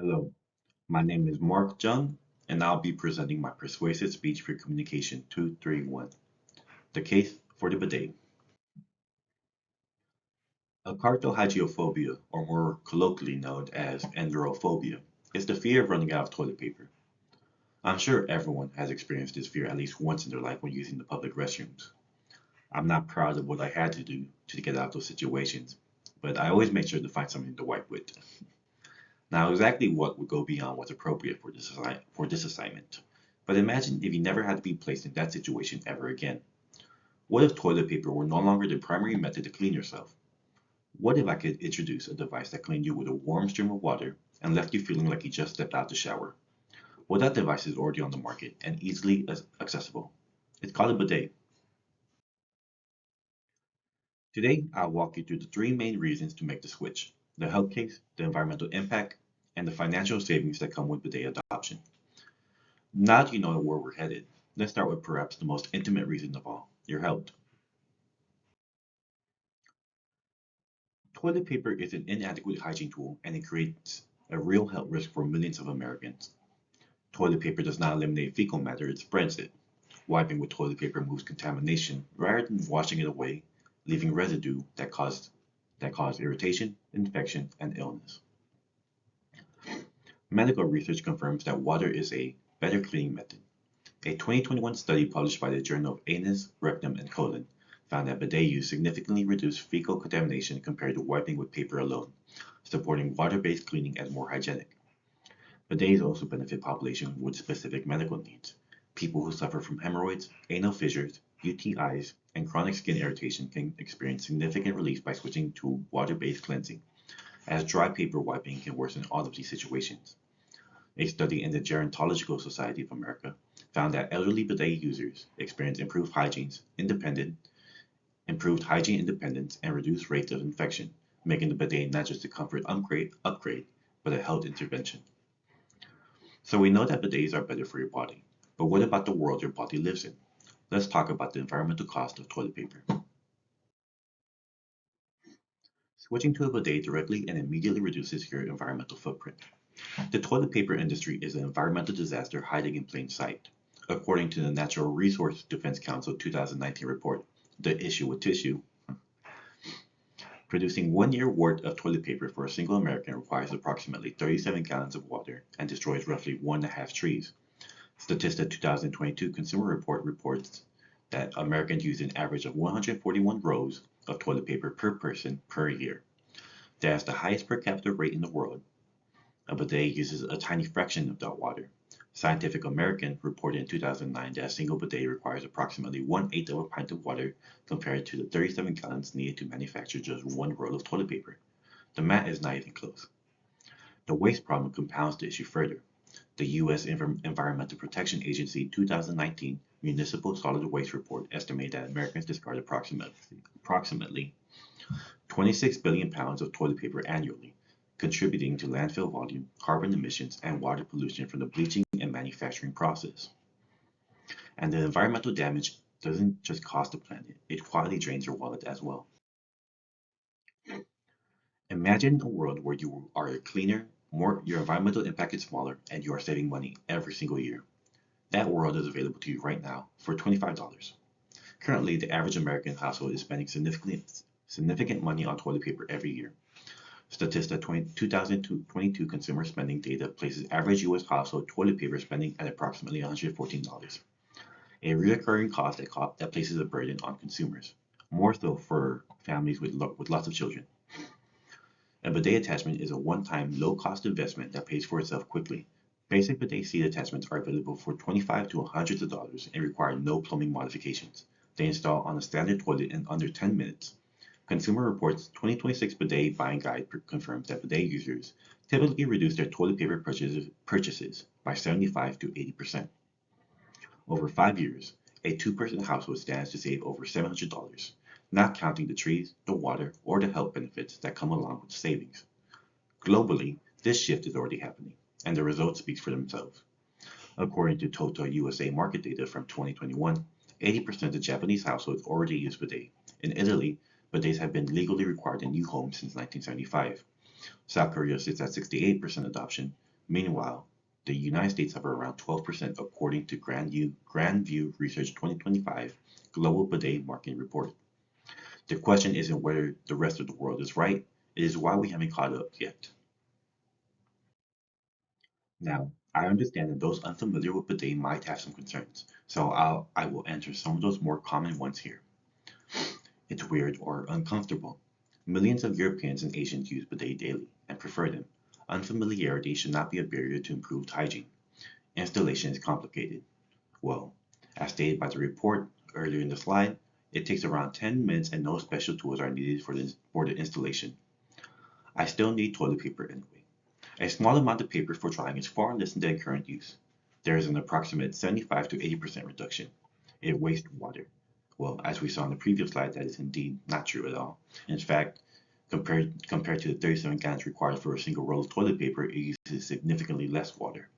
Hello, my name is Mark Jung, and I'll be presenting my Persuasive Speech for Communication 231, the case for the bidet. Acartohygiophobia, or more colloquially known as androphobia, is the fear of running out of toilet paper. I'm sure everyone has experienced this fear at least once in their life when using the public restrooms. I'm not proud of what I had to do to get out of those situations, but I always make sure to find something to wipe with. Now, exactly what would go beyond what's appropriate for this assignment? But imagine if you never had to be placed in that situation ever again. What if toilet paper were no longer the primary method to clean yourself? What if I could introduce a device that cleaned you with a warm stream of water and left you feeling like you just stepped out the shower? Well, that device is already on the market and easily accessible. It's called a bidet. Today, I'll walk you through the three main reasons to make the switch: the health case, the environmental impact, and the financial savings that come with bidet adoption. Now that you know where we're headed, let's start with perhaps the most intimate reason of all: your health. Toilet paper is an inadequate hygiene tool and it creates a real health risk for millions of Americans. Toilet paper does not eliminate fecal matter, it spreads it. Wiping with toilet paper removes contamination rather than washing it away, leaving residue that cause irritation, infection, and illness. Medical research confirms that water is a better cleaning method. A 2021 study published by the Journal of Anus, Rectum, and Colon found that bidet use significantly reduced fecal contamination compared to wiping with paper alone, supporting water-based cleaning as more hygienic. Bidets also benefit populations with specific medical needs. People who suffer from hemorrhoids, anal fissures, UTIs, and chronic skin irritation can experience significant relief by switching to water-based cleansing, as dry paper wiping can worsen all of these situations. A study in the Gerontological Society of America found that elderly bidet users experience improved hygiene independence, and reduced rates of infection, making the bidet not just a comfort upgrade, but a health intervention. So we know that bidets are better for your body, but what about the world your body lives in? Let's talk about the environmental cost of toilet paper. Switching to a bidet directly and immediately reduces your environmental footprint. The toilet paper industry is an environmental disaster hiding in plain sight. According to the Natural Resource Defense Council 2019 report, The Issue with Tissue, producing 1 year worth of toilet paper for a single American requires approximately 37 gallons of water and destroys roughly 1.5 trees. Statista 2022 Consumer Report reports that Americans use an average of 141 rolls of toilet paper per person per year. That's the highest per capita rate in the world. A bidet uses a tiny fraction of that water. Scientific American reported in 2009 that a single bidet requires approximately 1/8 of a pint of water compared to the 37 gallons needed to manufacture just one roll of toilet paper. The math is not even close. The waste problem compounds the issue further. The U.S. Environmental Protection Agency 2019 Municipal Solid Waste Report estimated that Americans discard approximately 26 billion pounds of toilet paper annually, contributing to landfill volume, carbon emissions, and water pollution from the bleaching and manufacturing process. And the environmental damage doesn't just cost the planet, it quietly drains your wallet as well. Imagine a world where you are cleaner, your environmental impact is smaller, and you are saving money every single year. That world is available to you right now for $25. Currently, the average American household is spending significant money on toilet paper every year. Statista 2022 consumer spending data places average U.S. household toilet paper spending at approximately $114, a recurring cost that places a burden on consumers, more so for families with lots of children. A bidet attachment is a one-time, low-cost investment that pays for itself quickly. Basic bidet seat attachments are available for $25 to hundreds of dollars and require no plumbing modifications. They install on a standard toilet in under 10 minutes. Consumer Reports 2026 Bidet Buying Guide confirms that bidet users typically reduce their toilet paper purchases by 75 to 80%. Over 5 years, a two-person household stands to save over $700, not counting the trees, the water, or the health benefits that come along with savings. Globally, this shift is already happening, and the results speak for themselves. According to Total USA market data from 2021, 80% of Japanese households already use bidet. In Italy, bidets have been legally required in new homes since 1975. South Korea sits at 68% adoption, Meanwhile, the United States hover around 12% according to Grand View Research 2025 Global Bidet Market Report. The question isn't whether the rest of the world is right, it is why we haven't caught up yet. Now, I understand that those unfamiliar with bidet might have some concerns, so I will answer some of those more common ones here. It's weird or uncomfortable. Millions of Europeans and Asians use bidet daily and prefer them. Unfamiliarity should not be a barrier to improved hygiene. Installation is complicated. Well, as stated by the report earlier in the slide, it takes around 10 minutes and no special tools are needed for the installation. I still need toilet paper anyway. A small amount of paper for drying is far less than current use. There is an approximate 75 to 80% reduction. It wastes water. Well, as we saw in the previous slide, that is indeed not true at all. In fact, compared to the 37 gallons required for a single roll of toilet paper, it uses significantly less water.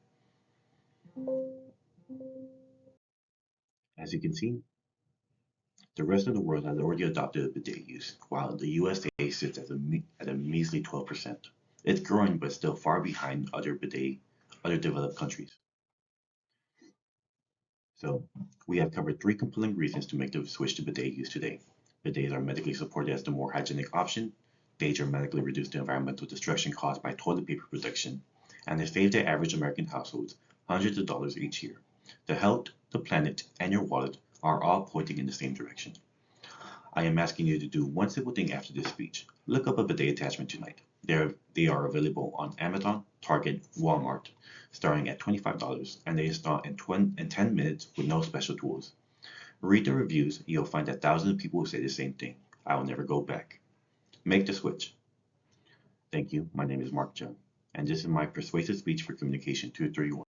As you can see, the rest of the world has already adopted bidet use, while the USA sits at a measly 12%. It's growing, but still far behind other developed countries. So, we have covered three compelling reasons to make the switch to bidet use today. Bidets are medically supported as the more hygienic option, they dramatically reduce the environmental destruction caused by toilet paper production, and they save the average American households hundreds of dollars each year. The health, the planet, and your wallet are all pointing in the same direction. I am asking you to do one simple thing after this speech. Look up a bidet attachment tonight. They are available on Amazon, Target, Walmart, starting at $25, and they install in 10 minutes with no special tools. Read the reviews, and you'll find that thousands of people will say the same thing. I will never go back. Make the switch. Thank you. My name is Mark Jung, and this is my persuasive speech for communication 231.